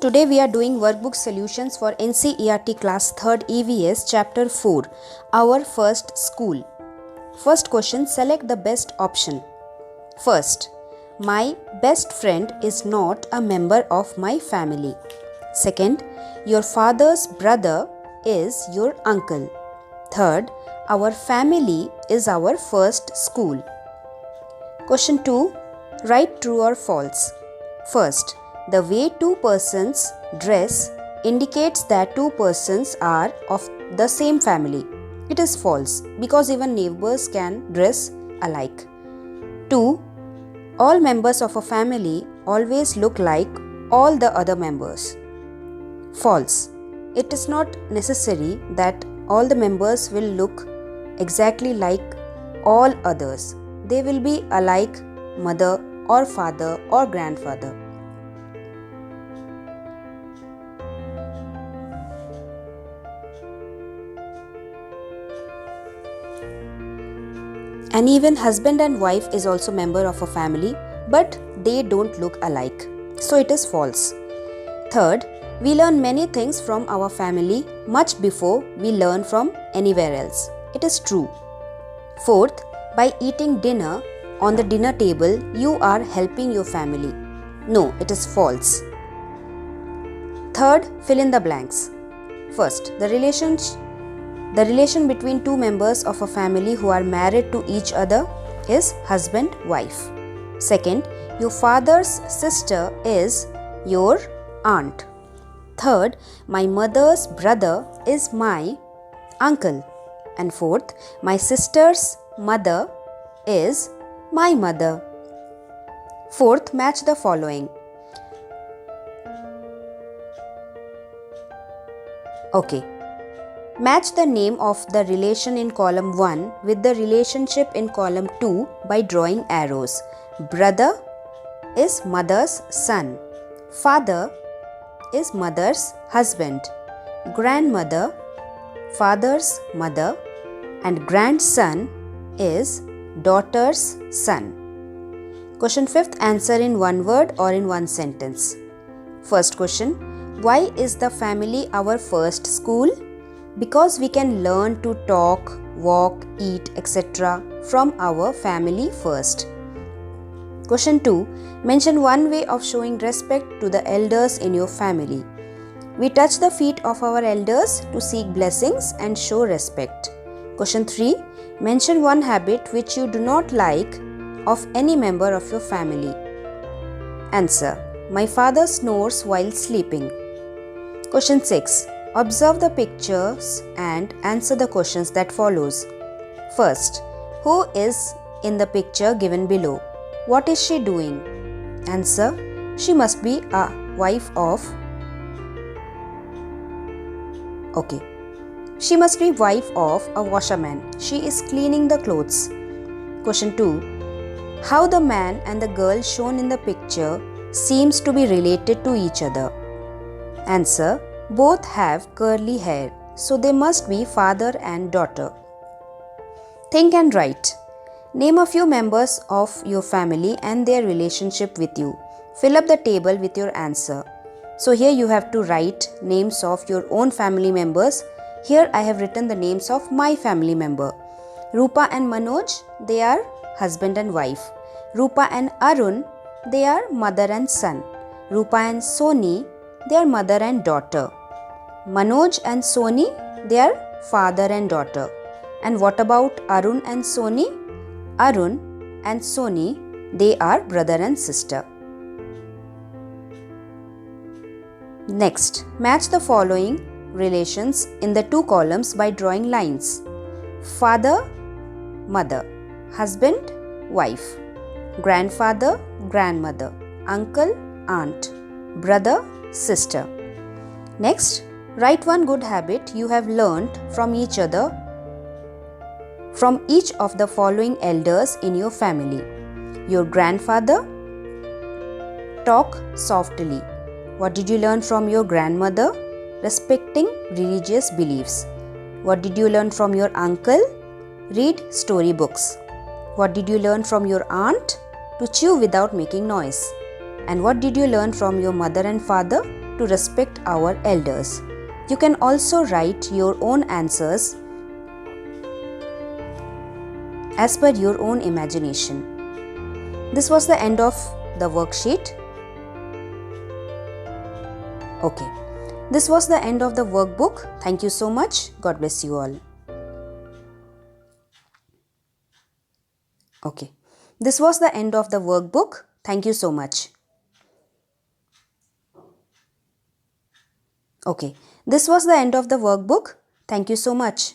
today we are doing workbook solutions for NCERT Class 3rd EVS Chapter 4, Our First School. First question, select the best option. First, my best friend is not a member of my family. Second, your father's brother is your uncle. Third, our family is our first school. Question 2, write true or false. First, the way two persons dress indicates that two persons are of the same family. It is false because even neighbors can dress alike. 2. All members of a family always look like all the other members. False. It is not necessary that all the members will look exactly like all others. They will be alike mother or father or grandfather. And even husband and wife is also member of a family, but they don't look alike. So it is false. Third, we learn many things from our family much before we learn from anywhere else. It is true. Fourth, by eating dinner on the dinner table, you are helping your family. No, it is false. Third, fill in the blanks. First, the relation between two members of a family who are married to each other is husband-wife. Second, your father's sister is your aunt. Third, my mother's brother is my uncle. And fourth, my sister's mother is my mother. Fourth, match the following. Okay. Match the name of the relation in column 1 with the relationship in column 2 by drawing arrows. Brother is mother's son. Father is mother's husband. Grandmother, father's mother. And grandson is daughter's son. Question 5th, answer in one word or in one sentence. First question, why is the family our first school? Because we can learn to talk, walk, eat, etc. from our family first. Question 2. Mention one way of showing respect to the elders in your family. We touch the feet of our elders to seek blessings and show respect. Question 3. Mention one habit which you do not like of any member of your family. Answer. My father snores while sleeping. Question 6. Observe the pictures and answer the questions that follows. First, who is in the picture given below? What is she doing? Answer, she must be a wife of. Okay. She must be wife of a washerman. She is cleaning the clothes. Question 2. How the man and the girl shown in the picture seems to be related to each other? Answer. Both have curly hair, so they must be father and daughter. Think and write. Name a few members of your family and their relationship with you. Fill up the table with your answer. So here you have to write names of your own family members. Here I have written the names of my family member. Rupa and Manoj, they are husband and wife. Rupa and Arun, they are mother and son. Rupa and Soni, they are mother and daughter. Manoj and Soni, they are father and daughter. And what about Arun and Soni? Arun and Soni, they are brother and sister. Next, match the following relations in the two columns by drawing lines. Father, mother. Husband, wife. Grandfather, grandmother. Uncle, aunt. Brother, sister. Next, write one good habit you have learnt from each of the following elders in your family. Your grandfather, talk softly. What did you learn from your grandmother? Respecting religious beliefs. What did you learn from your uncle? Read storybooks. What did you learn from your aunt? To chew without making noise. And what did you learn from your mother and father? to respect our elders. You can also write your own answers as per your own imagination. This was the end of the worksheet. Okay. This was the end of the workbook. Thank you so much. God bless you all. Okay. This was the end of the workbook. Thank you so much. Okay. This was the end of the workbook. Thank you so much.